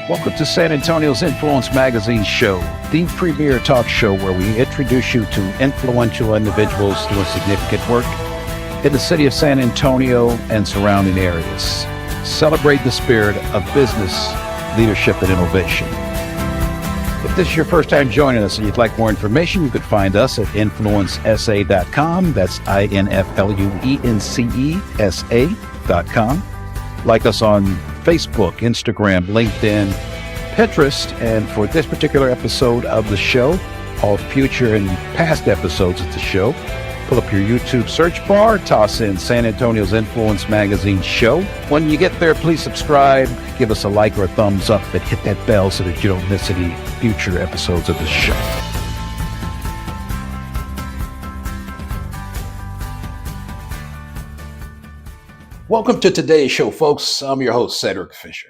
Welcome to San Antonio's Influence Magazine show, the premier talk show where we introduce you to influential individuals doing significant work in the city of San Antonio and surrounding areas. Celebrate the spirit of business, leadership, and innovation. If this is your first time joining us and you'd like more information, you could find us at influencesa.com. That's influencesa.com. Like us on Facebook, Instagram, LinkedIn, Pinterest, and for this particular episode of the show, all future and past episodes of the show, pull up your YouTube search bar, toss in San Antonio's Influence Magazine show. When you get there, please subscribe, give us a like or a thumbs up, and hit that bell so that you don't miss any future episodes of the show. Welcome to today's show, folks. I'm your host, Cedric Fisher.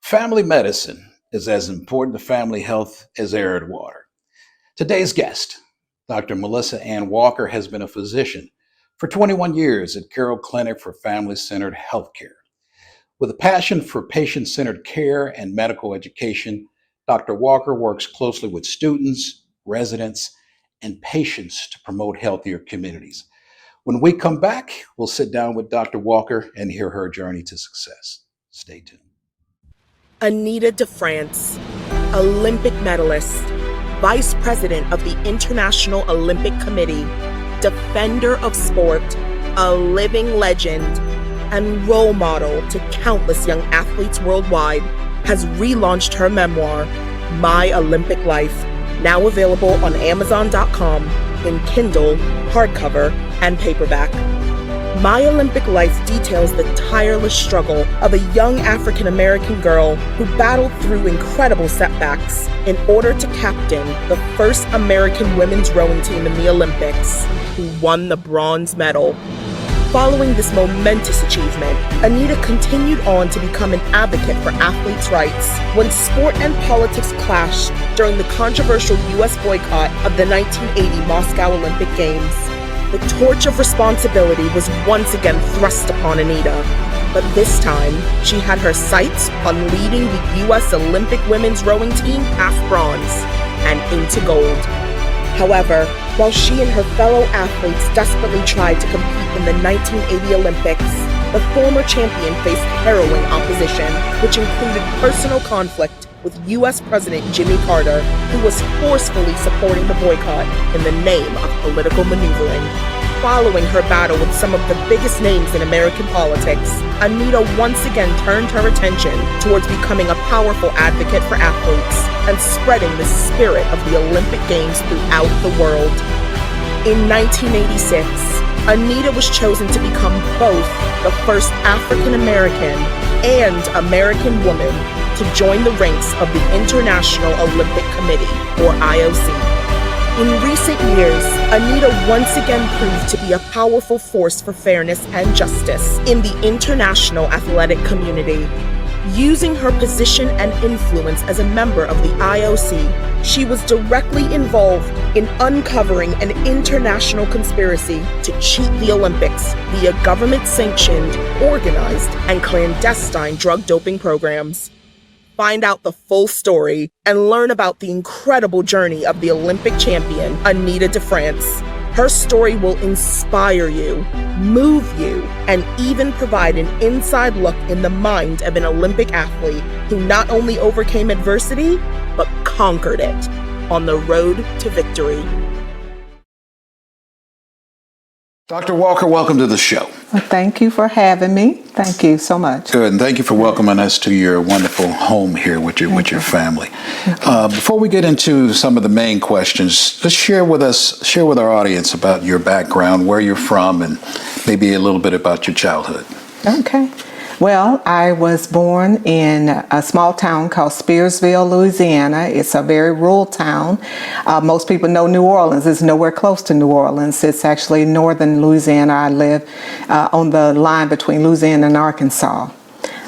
Family medicine is as important to family health as air and water. Today's guest, Dr. Melissa Ann Walker, has been a physician for 21 years at Carroll Clinic for Family-Centered Healthcare. With a passion for patient-centered care and medical education, Dr. Walker works closely with students, residents, and patients to promote healthier communities. When we come back, we'll sit down with Dr. Walker and hear her journey to success. Stay tuned. Anita DeFrance, Olympic medalist, Vice President of the International Olympic Committee, defender of sport, a living legend, and role model to countless young athletes worldwide, has relaunched her memoir, My Olympic Life, now available on Amazon.com in Kindle, hardcover, and paperback. My Olympic Life details the tireless struggle of a young African-American girl who battled through incredible setbacks in order to captain the first American women's rowing team in the Olympics, who won the bronze medal. Following this momentous achievement, Anita continued on to become an advocate for athletes' rights when sport and politics clashed during the controversial U.S. boycott of the 1980 Moscow Olympic Games. The torch of responsibility was once again thrust upon Anita, but this time she had her sights on leading the U.S. Olympic women's rowing team past bronze and into gold. However, while she and her fellow athletes desperately tried to compete in the 1980 Olympics, the former champion faced harrowing opposition, which included personal conflict with U.S. President Jimmy Carter, who was forcefully supporting the boycott in the name of political maneuvering. Following her battle with some of the biggest names in American politics, Anita once again turned her attention towards becoming a powerful advocate for athletes and spreading the spirit of the Olympic Games throughout the world. In 1986, Anita was chosen to become both the first African American and American woman to join the ranks of the International Olympic Committee, or IOC. In recent years, Anita once again proved to be a powerful force for fairness and justice in the international athletic community. Using her position and influence as a member of the IOC, she was directly involved in uncovering an international conspiracy to cheat the Olympics via government-sanctioned, organized, and clandestine drug doping programs. Find out the full story and learn about the incredible journey of the Olympic champion, Anita DeFrance. Her story will inspire you, move you, and even provide an inside look in the mind of an Olympic athlete who not only overcame adversity, but conquered it on the road to victory. Dr. Walker, welcome to the show. Well, thank you for having me. Thank you so much. Good, and thank you for welcoming us to your wonderful home here with your family. Before we get into some of the main questions, just share with our audience about your background, where you're from, and maybe a little bit about your childhood. Okay. Well, I was born in a small town called Spearsville, Louisiana. It's a very rural town. Most people know New Orleans. It's nowhere close to New Orleans. It's actually northern Louisiana. I live on the line between Louisiana and Arkansas.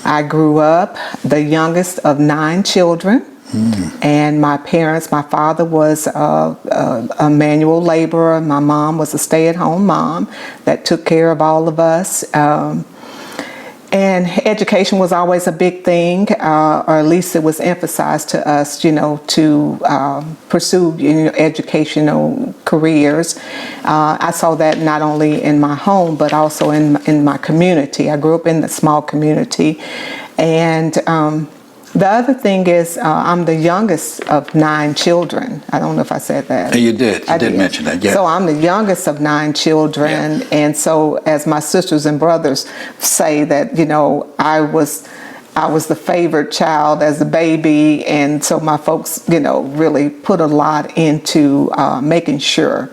I grew up the youngest of 9 children. And my father was a manual laborer. My mom was a stay-at-home mom that took care of all of us. And education was always a big thing, or at least it was emphasized to us, to pursue educational careers. I saw that not only in my home, but also in my community. I grew up in a small community. And the other thing is I'm the youngest of 9 children. I don't know if I said that. You did. You did mention that, yeah. So I'm the youngest of 9 children. Yeah. And so as my sisters and brothers say that, I was the favorite child as a baby. And so my folks, really put a lot into making sure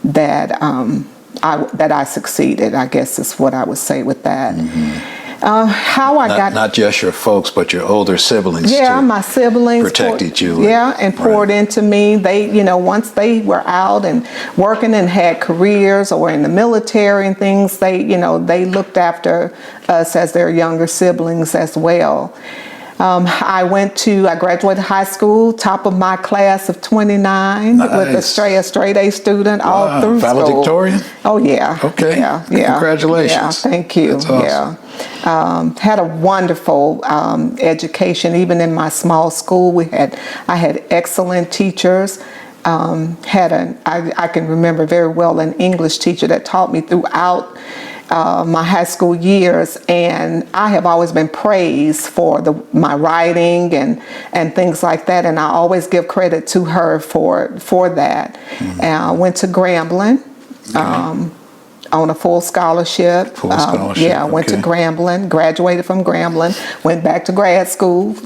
that I succeeded, I guess is what I would say with that. Mm-hmm. How I got not just your folks, but your older siblings. Yeah, my siblings protected you. Yeah, and poured into me. They, once they were out and working and had careers or in the military and things, they looked after us as their younger siblings as well. I graduated high school, top of my class of 29, nice. With a straight A student all through school. Valedictorian? Oh, yeah. Okay. Yeah. Congratulations. Yeah, thank you. That's awesome. Yeah. Had a wonderful education, even in my small school. I had excellent teachers. I can remember very well an English teacher that taught me throughout my high school years, and I have always been praised for my writing and things like that, and I always give credit to her for that. Mm-hmm. I went to Grambling on a full scholarship. I went to Grambling, graduated from Grambling, went back to grad school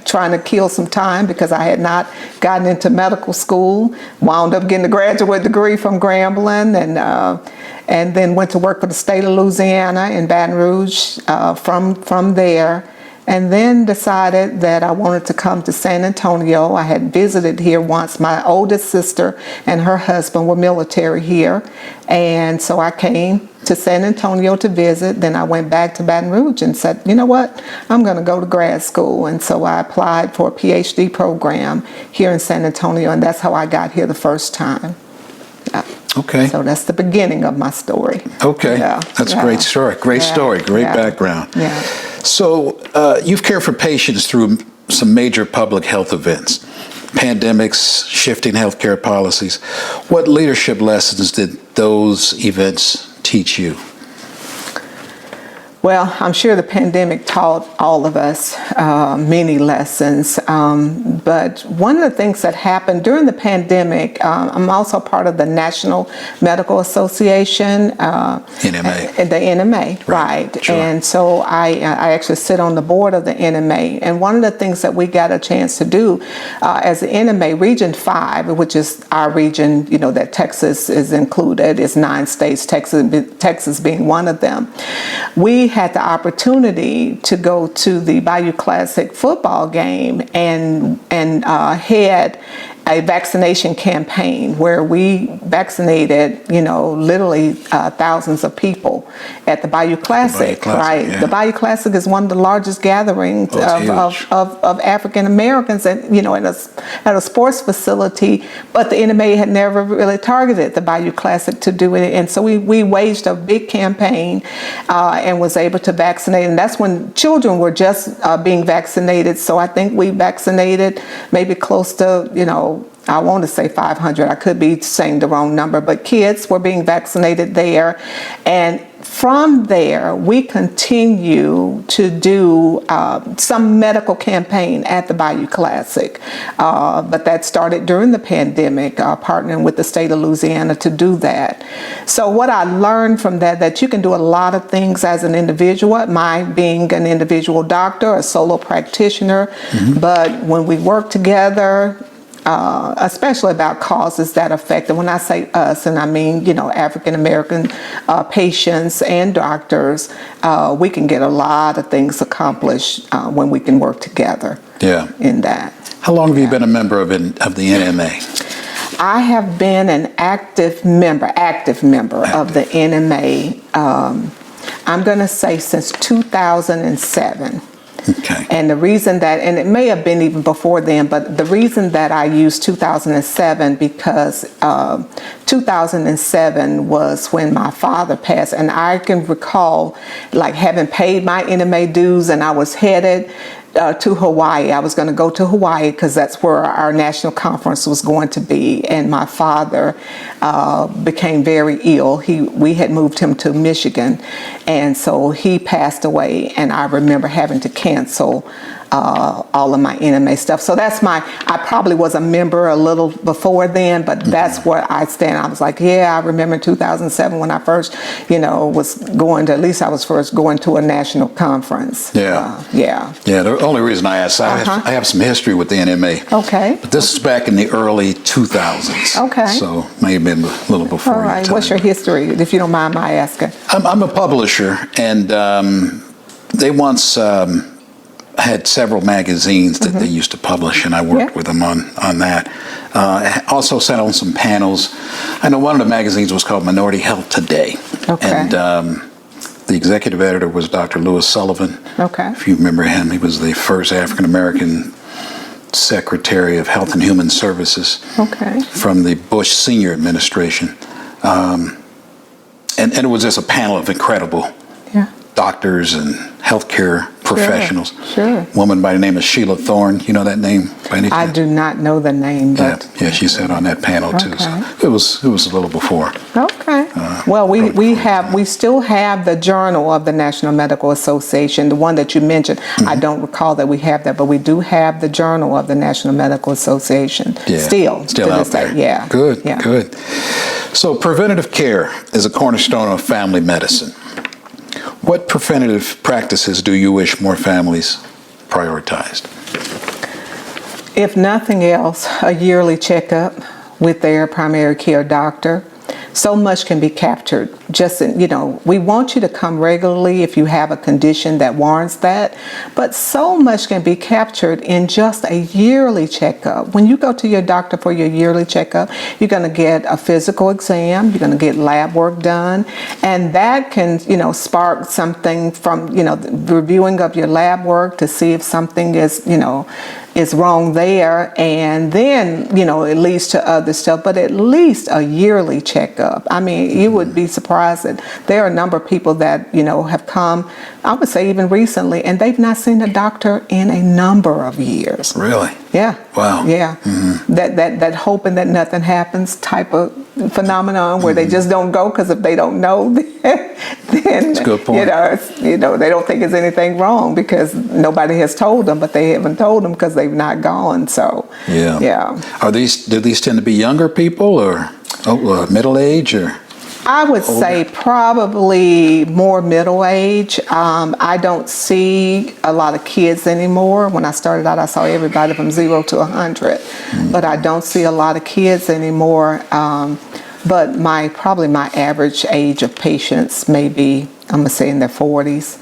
trying to kill some time because I had not gotten into medical school, wound up getting a graduate degree from Grambling, and then went to work for the state of Louisiana in Baton Rouge from there, and then decided that I wanted to come to San Antonio. I had visited here once. My oldest sister and her husband were military here, and so I came to San Antonio to visit. Then I went back to Baton Rouge and said, you know what, I'm going to go to grad school. And so I applied for a PhD program here in San Antonio, and that's how I got here the first time. Okay. So that's the beginning of my story. Okay. Yeah. That's a great story. Great story. Great background. Yeah. So you've cared for patients through some major public health events, pandemics, shifting healthcare policies. What leadership lessons did those events teach you? Well, I'm sure the pandemic taught all of us many lessons, but one of the things that happened during the pandemic, I'm also part of the National Medical Association. NMA. The NMA, right. Sure. And so I actually sit on the board of the NMA, and one of the things that we got a chance to do as the NMA, Region 5, which is our region, that Texas is included, is 9 states, Texas being one of them. We had the opportunity to go to the Bayou Classic football game and head a vaccination campaign where we vaccinated, literally thousands of people at the Bayou Classic, right? Yeah. The Bayou Classic is one of the largest gatherings of African Americans, at a sports facility. But the NMA had never really targeted the Bayou Classic to do it, and so we waged a big campaign and was able to vaccinate. And that's when children were just being vaccinated. So I think we vaccinated maybe close to, I want to say 500. I could be saying the wrong number, but kids were being vaccinated there. And from there, we continue to do some medical campaign at the Bayou Classic. But that started during the pandemic, partnering with the state of Louisiana to do that. So what I learned from that you can do a lot of things as an individual, my being an individual doctor, a solo practitioner, mm-hmm. but when we work together, especially about causes that affect, and when I say us, and I mean, African American patients and doctors, we can get a lot of things accomplished when we can work together. Yeah. In that. How long have you been a member of the NMA? I have been an active member of the NMA. I'm going to say since 2007. Okay. And the reason that, and it may have been even before then, but the reason that I used 2007 because 2007 was when my father passed, and I can recall like having paid my NMA dues, and I was headed to Hawaii. I was going to go to Hawaii because that's where our national conference was going to be. And my father became very ill. We had moved him to Michigan, and so he passed away. And I remember having to cancel all of my NMA stuff. So I probably was a member a little before then, but that's where I stand. I was like, yeah, I remember 2007 when I first, was going to, at least I was first going to a national conference. Yeah. Yeah. The only reason I asked, I have some history with the NMA. Okay. But this is back in the early 2000s. Okay. So may have been a little before All right. your time. What's your history, if you don't mind my asking? I'm a publisher, and they once had several magazines that they used to publish, and I worked with them on that. Also sat on some panels. I know one of the magazines was called Minority Health Today. Okay. And the executive editor was Dr. Lewis Sullivan. Okay. If you remember him, he was the first African-American Secretary of Health and Human Services from the Bush Senior administration. And it was just a panel of incredible doctors and healthcare professionals. Sure. Woman by the name of Sheila Thorne. You know that name by any chance? I do not know the name, but yeah, she sat on that panel too. So it was a little before. Okay. Well, we still have the Journal of the National Medical Association, the one that you mentioned. I don't recall that we have that, but we do have the Journal of the National Medical Association. Yeah. Still out there. Yeah. Good. Yeah. Good. So preventative care is a cornerstone of family medicine. What preventative practices do you wish more families prioritized? If nothing else, a yearly checkup with their primary care doctor. So much can be captured. We want you to come regularly if you have a condition that warrants that, but so much can be captured in just a yearly checkup. When you go to your doctor for your yearly checkup, you're going to get a physical exam, you're going to get lab work done, and that can, spark something from, the reviewing of your lab work to see if something is wrong there, and then it leads to other stuff, but at least a yearly checkup. I mean, you would be surprised that there are a number of people that have come, I would say even recently, and they've not seen a doctor in a number of years. Really? Yeah. Wow. Yeah. Mm-hmm. That hoping that nothing happens type of phenomenon where they just don't go because if they don't know, then that's a good point. they don't think there's anything wrong because nobody has told them, but they haven't told them because they've not gone. So yeah. Do these tend to be younger people or middle age or? I would say probably more middle age. I don't see a lot of kids anymore. When I started out, I saw everybody from 0 to 100, but I don't see a lot of kids anymore. But probably my average age of patients may be, I'm gonna say in their 40s.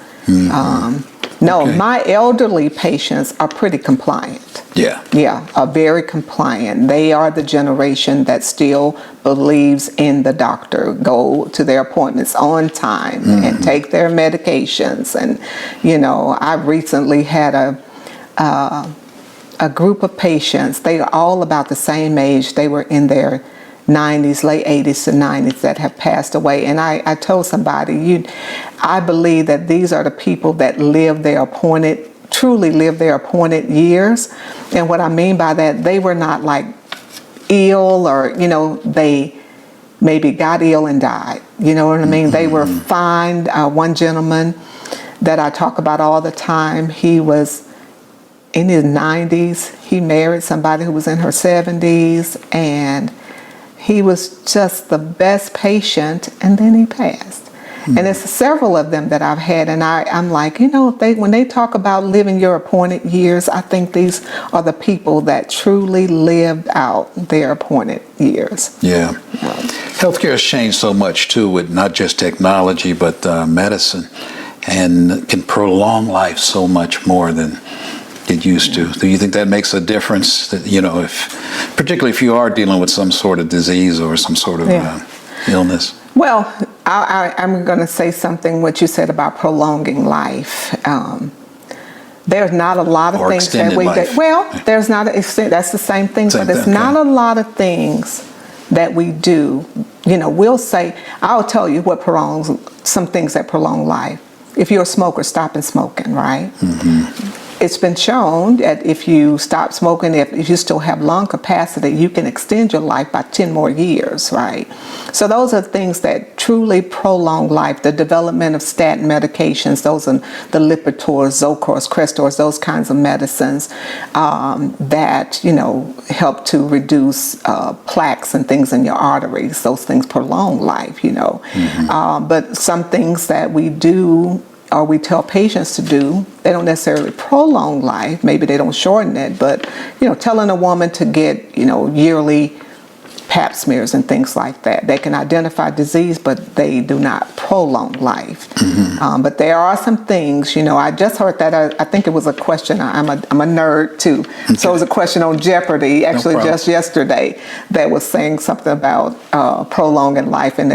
My elderly patients are pretty compliant. Yeah, are very compliant. They are the generation that still believes in the doctor, go to their appointments on time and take their medications. And, I recently had a group of patients. They are all about the same age. They were in their 90s, late 80s to 90s that have passed away. And I told somebody, I believe that these are the people that truly live their appointed years. And what I mean by that, they were not like ill or, they maybe got ill and died. You know what I mean? They were fine. One gentleman that I talk about all the time, he was in his 90s. He married somebody who was in her 70s, and he was just the best patient, and then he passed. And it's several of them that I've had, and I'm like, when they talk about living your appointed years, I think these are the people that truly lived out their appointed years. Yeah. Healthcare has changed so much too, with not just technology, but medicine, and can prolong life so much more than it used to. Do you think that makes a difference? That particularly if you are dealing with some sort of disease or some sort of illness? Well, I'm going to say something what you said about prolonging life. There's not a lot of Or things that extended we life. do. Well, there's not, that's the same thing, Same but there's thing, not okay. a lot of things that we do. We'll say, I'll tell you what prolongs, some things that prolong life. If you're a smoker, stopping smoking, right? It's been shown that if you stop smoking, if you still have lung capacity, you can extend your life by 10 more years, right? So those are things that truly prolong life. The development of statin medications, those are the Lipitor, Zocor, Crestor, those kinds of medicines that, help to reduce plaques and things in your arteries. Those things prolong life, But some things that we do or we tell patients to do, they don't necessarily prolong life. Maybe they don't shorten it, but, telling a woman to get, yearly pap smears and things like that. They can identify disease, but they do not prolong life. But there are some things, I just heard that, I think it was a question, I'm a nerd too. Okay. So it was a question on Jeopardy, actually just yesterday, that was saying something about prolonging life, and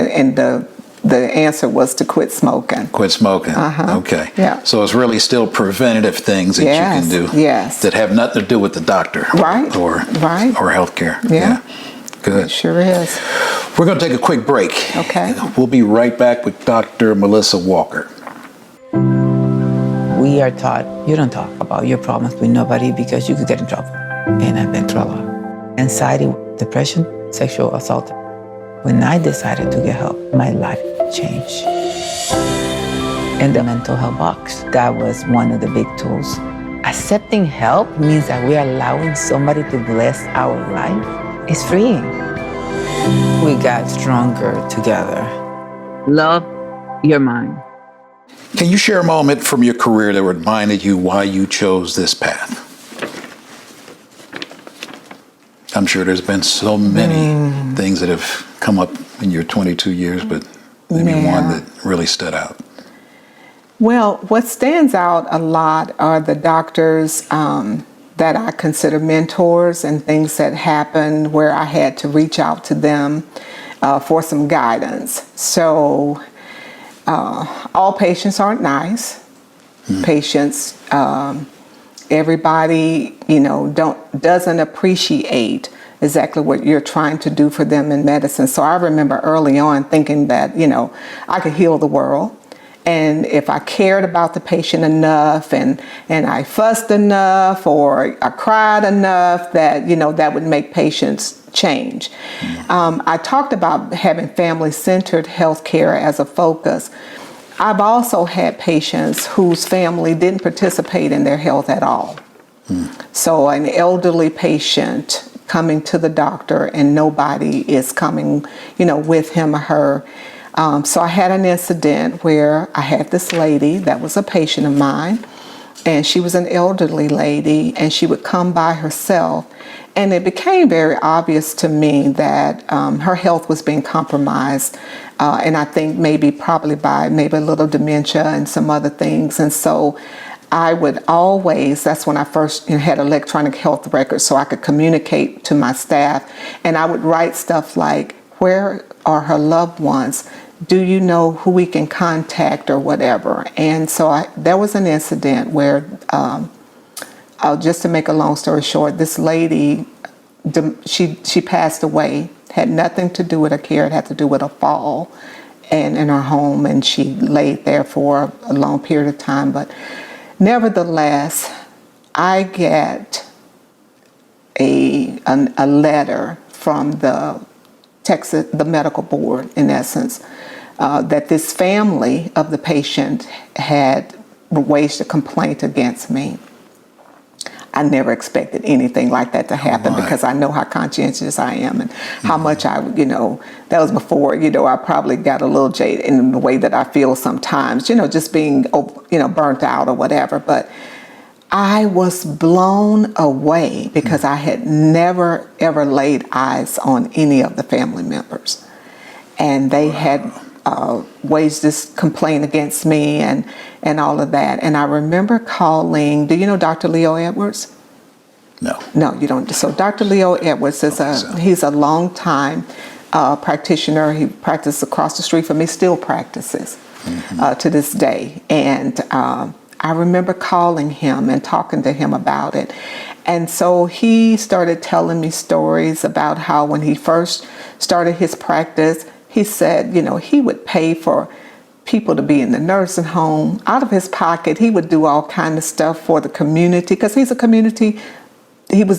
the answer was to quit smoking. Quit smoking. Okay. Yeah. So it's really still preventative things that you can do. Yes. That have nothing to do with the doctor. Right. Or healthcare. Yeah. Good. It sure is. We're going to take a quick break. Okay. We'll be right back with Dr. Melissa Walker. We are taught you don't talk about your problems with nobody because you could get in trouble. And I've been through a lot. Anxiety, depression, sexual assault. When I decided to get help, my life changed. And the mental health box, that was one of the big tools. Accepting help means that we are allowing somebody to bless our life. It's freeing. We got stronger together. Love your mind. Can you share a moment from your career that reminded you why you chose this path? I'm sure there's been so many things that have come up in your 22 years, but maybe one that really stood out. Well, what stands out a lot are the doctors that I consider mentors and things that happened where I had to reach out to them for some guidance. So all patients aren't nice. Patients, everybody, doesn't appreciate exactly what you're trying to do for them in medicine. So I remember early on thinking that, I could heal the world. And if I cared about the patient enough and I fussed enough or I cried enough that, that would make patients change. I talked about having family-centered healthcare as a focus. I've also had patients whose family didn't participate in their health at all. So an elderly patient coming to the doctor and nobody is coming, with him or her. So I had an incident where I had this lady that was a patient of mine, and she was an elderly lady, and she would come by herself. And it became very obvious to me that her health was being compromised. And I think probably by a little dementia and some other things. And so I would always, that's when I first had electronic health records so I could communicate to my staff. And I would write stuff like, where are her loved ones? Do you know who we can contact or whatever? And so there was an incident where, just to make a long story short, this lady, she passed away, had nothing to do with her care, it had to do with a fall and in her home, and she laid there for a long period of time. But nevertheless, I get a letter from the medical board, in essence, that this family of the patient had waged a complaint against me. I never expected anything like that to happen because I know how conscientious I am and how much that was before, I probably got a little jaded in the way that I feel sometimes, just being, burnt out or whatever. But I was blown away because I had never, ever laid eyes on any of the family members. And they had waged this complaint against me and all of that. And I remember calling, do you know Dr. Leo Edwards? No. No, you don't. So Dr. Leo Edwards he's a long time practitioner. He practiced across the street from me, still practices to this day. And I remember calling him and talking to him about it. And so he started telling me stories about how when he first started his practice, he said, he would pay for people to be in the nursing home out of his pocket. He would do all kind of stuff for the community because he was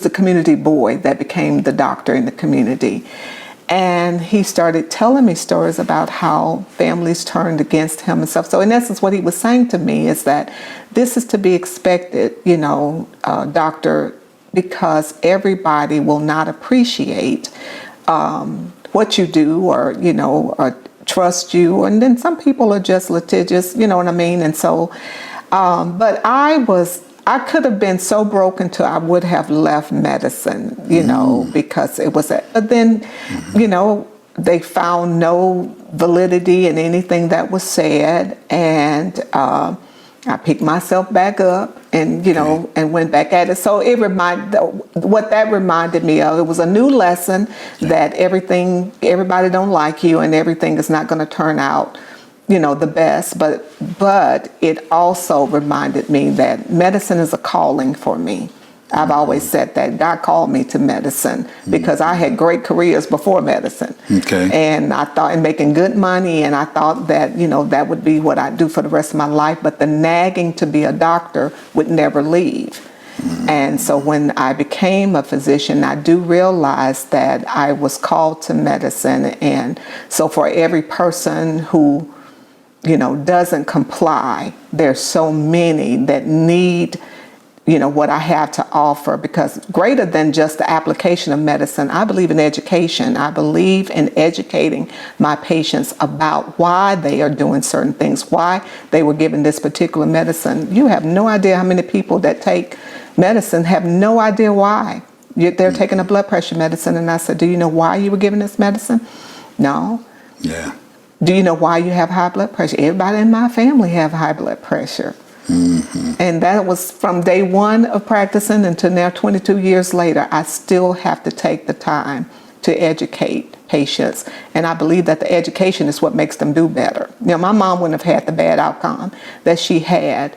the community boy that became the doctor in the community. And he started telling me stories about how families turned against him and stuff. So in essence, what he was saying to me is that this is to be expected, doctor, because everybody will not appreciate what you do or trust you. And then some people are just litigious, you know what I mean? And so, but I could have been so broken till I would have left medicine, because it was, but then, they found no validity in anything that was said. And I picked myself back up and, and went back at it. So what that reminded me of, it was a new lesson that everybody don't like you and everything is not going to turn out the best, but it also reminded me that medicine is a calling for me. I've always said that God called me to medicine because I had great careers before medicine. Okay. And I thought in making good money, and I thought that, that would be what I'd do for the rest of my life, but the nagging to be a doctor would never leave. And so when I became a physician, I do realize that I was called to medicine. And so for every person who doesn't comply, there's so many that need, what I have to offer, because greater than just the application of medicine, I believe in education. I believe in educating my patients about why they are doing certain things, why they were given this particular medicine. You have no idea how many people that take medicine have no idea why. They're taking a blood pressure medicine, and I said, do you know why you were given this medicine? No. Yeah. Do you know why you have high blood pressure? Everybody in my family have high blood pressure. Mm-hmm. And that was from day one of practicing until now, 22 years later, I still have to take the time to educate patients. And I believe that the education is what makes them do better. My mom wouldn't have had the bad outcome that she had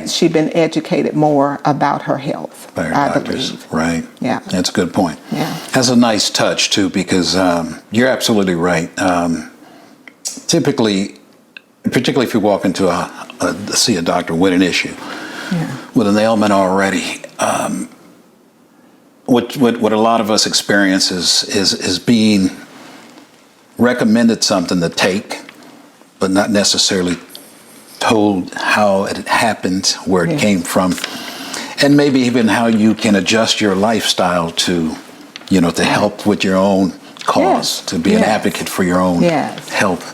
she been educated more about her health. By her doctors, believe. Right. Yeah. That's a good point. Yeah. That's a nice touch, too, because you're absolutely right. Typically, particularly if you walk into see a doctor with an issue, with an ailment already, what a lot of us experience is being recommended something to take, but not necessarily told how it happened, where it came from, and maybe even how you can adjust your lifestyle to help with your own cause, to be an advocate for your own health.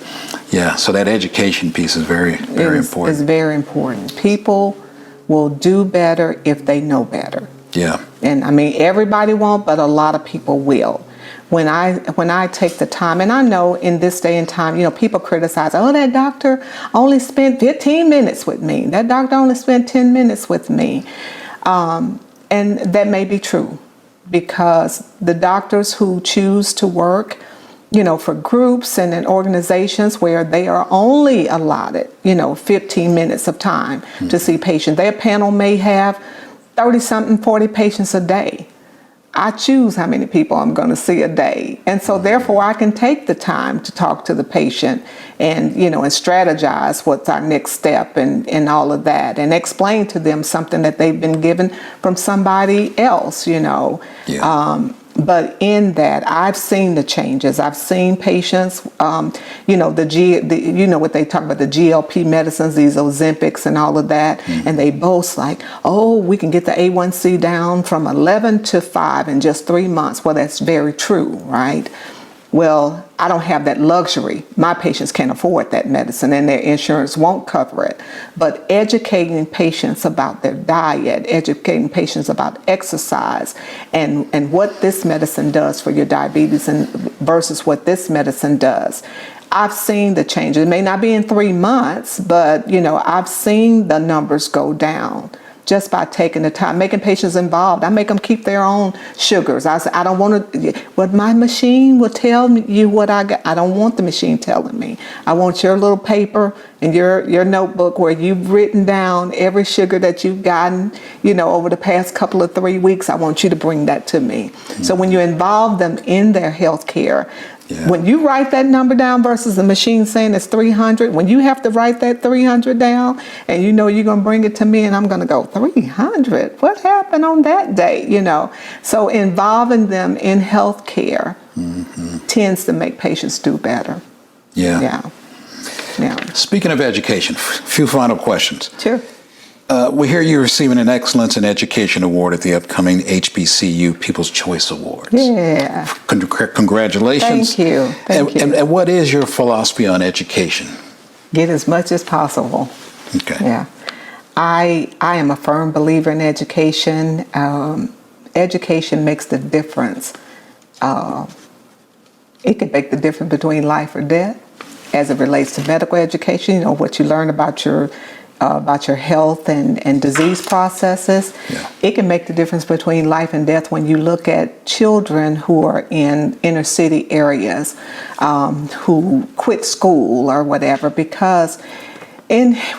Yeah, so that education piece is very, very important. It's very important. People will do better if they know better. Yeah. And I mean, everybody won't, but a lot of people will. When I take the time, and I know in this day and time, people criticize, oh, that doctor only spent 15 minutes with me. That doctor only spent 10 minutes with me. And that may be true, because the doctors who choose to work for groups and in organizations where they are only allotted, 15 minutes of time to see patients. Their panel may have 30-something, 40 patients a day. I choose how many people I'm going to see a day. And so therefore I can take the time to talk to the patient and, and strategize what's our next step and all of that, and explain to them something that they've been given from somebody else, But in that, I've seen the changes. I've seen patients, what they talk about, the GLP medicines, these Ozempics and all of that, and they boast like, oh, we can get the A1C down from 11 to 5 in just 3 months. Well, that's very true, right? Well, I don't have that luxury. My patients can't afford that medicine, and their insurance won't cover it. But educating patients about their diet, educating patients about exercise, and what this medicine does for your diabetes versus what this medicine does. I've seen the changes. It may not be in 3 months, but I've seen the numbers go down just by taking the time, making patients involved. I make them keep their own sugars. I say, I don't want to, what my machine will tell you what I got. I don't want the machine telling me. I want your little paper and your notebook where you've written down every sugar that you've gotten, over the past couple of 3 weeks. I want you to bring that to me. Mm-hmm. So when you involve them in their health care, when you write that number down versus the machine saying it's 300, when you have to write that 300 down and you're going to bring it to me and I'm going to go, 300? What happened on that day? So involving them in health care tends to make patients do better. Yeah. Speaking of education, a few final questions. Sure. We hear you're receiving an Excellence in Education Award at the upcoming HBCU People's Choice Awards. Yeah. Congratulations. Thank you. Thank you. And what is your philosophy on education? Get as much as possible. Okay. Yeah. I am a firm believer in education. Education makes the difference. It can make the difference between life or death as it relates to medical education, what you learn about your health and disease processes. Yeah. It can make the difference between life and death when you look at children who are in inner city areas who quit school or whatever because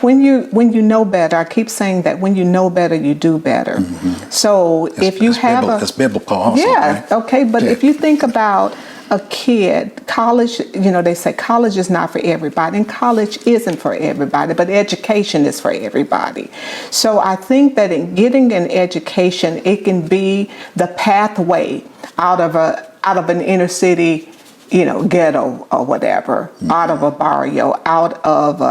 when you know better, I keep saying that when you know better, you do better. Mm-hmm. So if you have that's biblical also. Yeah, right? okay, but if you think about a kid, college, they say college is not for everybody, and college isn't for everybody, but education is for everybody. So I think that in getting an education, it can be the pathway out of an inner city, ghetto or whatever, out of a barrio, out of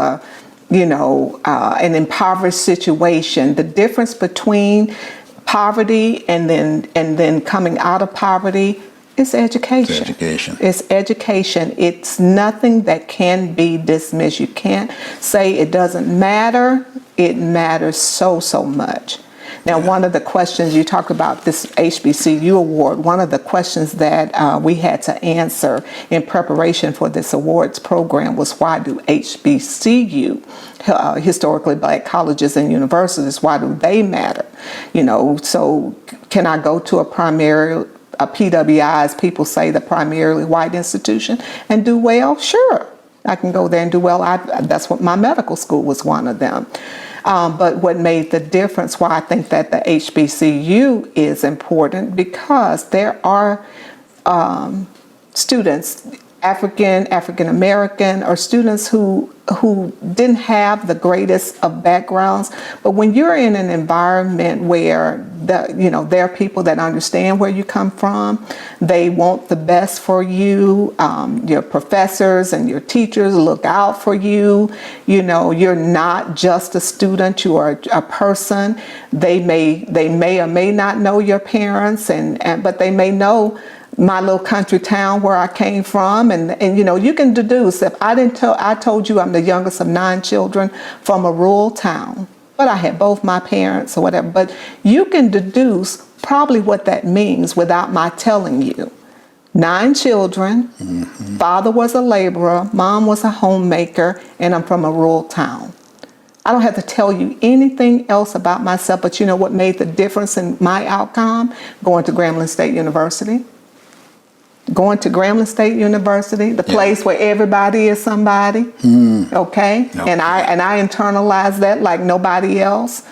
an impoverished situation. The difference between poverty and then coming out of poverty, it's education. It's education. It's nothing that can be dismissed. You can't say it doesn't matter. It matters so much. Now, one of the questions you talked about this HBCU award, one of the questions that we had to answer in preparation for this awards program was, why do HBCU, historically black colleges and universities, why do they matter? So can I go to a PWI, as people say, the primarily white institution, and do well? Sure, I can go there and do well. That's what my medical school was one of them. But what made the difference, why I think that the HBCU is important, because there are students, African American, or students who didn't have the greatest of backgrounds. But when you're in an environment where there are people that understand where you come from, they want the best for you. Your professors and your teachers look out for you. You're not just a student; you are a person. They may or may not know your parents, but they may know my little country town where I came from, and you can deduce. If I told you I'm the youngest of 9 children from a rural town, but I had both my parents or whatever, but you can deduce probably what that means without my telling you. 9 children, father was a laborer, mom was a homemaker, and I'm from a rural town. I don't have to tell you anything else about myself, but you know what made the difference in my outcome? Going to Grambling State University. Going to Grambling State University, the place where everybody is somebody, okay? And I internalize that like nobody else.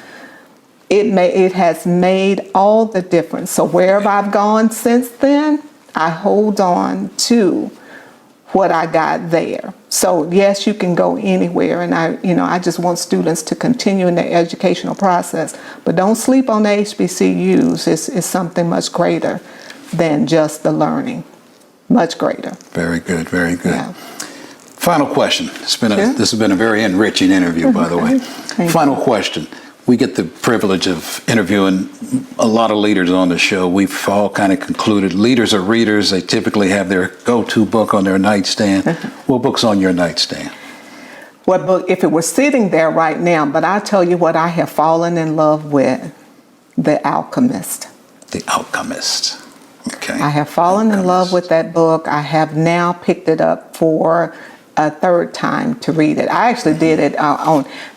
It has made all the difference. So wherever I've gone since then, I hold on to what I got there. So yes, you can go anywhere, and I just want students to continue in their educational process, but don't sleep on the HBCUs. It's something much greater than just the learning. Much greater. Very good, very good. Yeah. Final question. This has been a very enriching interview, by the way. Final question. We get the privilege of interviewing a lot of leaders on the show. We've all kind of concluded leaders are readers. They typically have their go-to book on their nightstand. What book's on your nightstand? What book? If it were sitting there right now, but I tell you what I have fallen in love with, The Alchemist. The Alchemist. Okay. I have fallen in love with that book. I have now picked it up for a third time to read it. I actually did it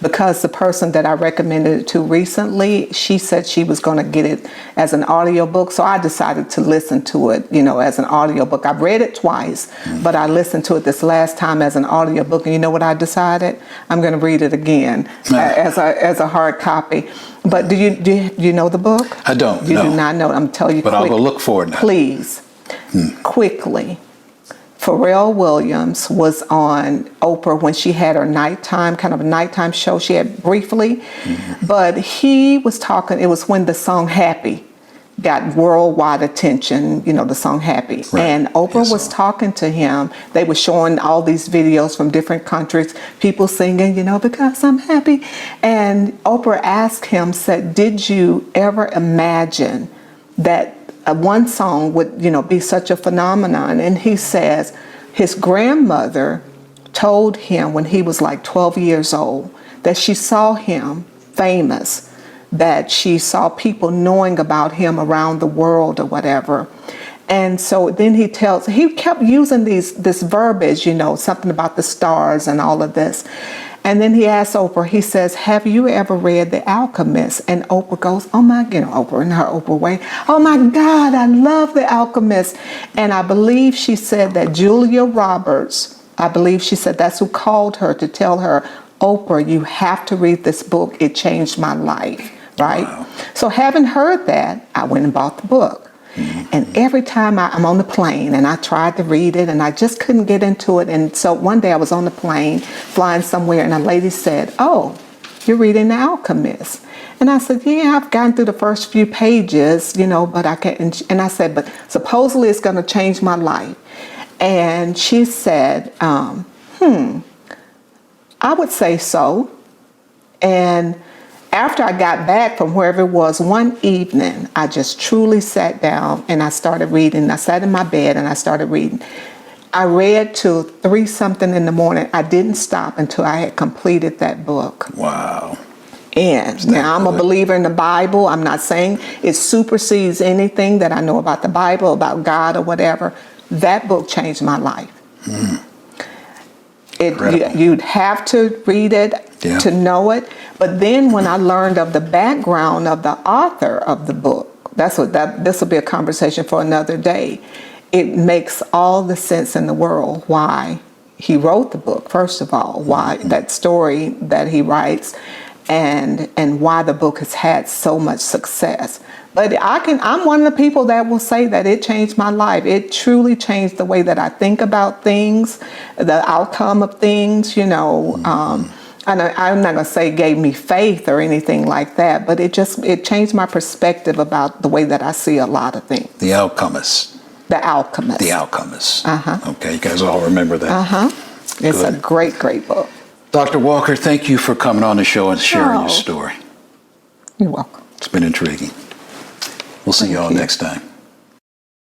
because the person that I recommended it to recently, she said she was going to get it as an audiobook. So I decided to listen to it, as an audiobook. I've read it twice, but I listened to it this last time as an audiobook. And you know what I decided? I'm going to read it again as a hard copy. But do you know the book? I don't. You do not know. I'm telling you. But I'll go look for it now. Please, quickly. Pharrell Williams was on Oprah when she had her kind of a nighttime show she had briefly. But he was talking, it was when the song Happy got worldwide attention, the song Happy. Right. And Oprah was talking to him. They were showing all these videos from different countries, people singing, because I'm happy. And Oprah asked him, said, did you ever imagine that one song would, be such a phenomenon? And he says his grandmother told him when he was like 12 years old that she saw him famous, that she saw people knowing about him around the world or whatever. And so then he kept using this verbiage, something about the stars and all of this. And then he asked Oprah, he says, have you ever read The Alchemist? And Oprah goes, oh my, Oprah in her Oprah way, oh my God, I love The Alchemist. And I believe she said that Julia Roberts, that's who called her to tell her, Oprah, you have to read this book. It changed my life, right? Wow. So having heard that, I went and bought the book. And every time I'm on the plane and I tried to read it and I just couldn't get into it. And so one day I was on the plane flying somewhere and a lady said, oh, you're reading The Alchemist. And I said, yeah, I've gotten through the first few pages, but I can't. And I said, but supposedly it's going to change my life. And she said, I would say so. And after I got back from wherever it was one evening, I just truly sat down and I started reading. I sat in my bed and I started reading. I read till 3-something in the morning. I didn't stop until I had completed that book. Wow. And now I'm a believer in the Bible. I'm not saying it supersedes anything that I know about the Bible, about God or whatever. That book changed my life. You'd have to read it to know it. But then when I learned of the background of the author of the book, this will be a conversation for another day. It makes all the sense in the world why he wrote the book, first of all, why that story that he writes and why the book has had so much success. But I'm one of the people that will say that it changed my life. It truly changed the way that I think about things, the outcome of things, and I'm not going to say gave me faith or anything like that, but it changed my perspective about the way that I see a lot of things. The Alchemist. The Alchemist. The Alchemist. Okay, you guys all remember that. It's a great, great book. Dr. Walker, thank you for coming on the show and sharing your story. You're welcome. It's been intriguing. We'll see you all next time.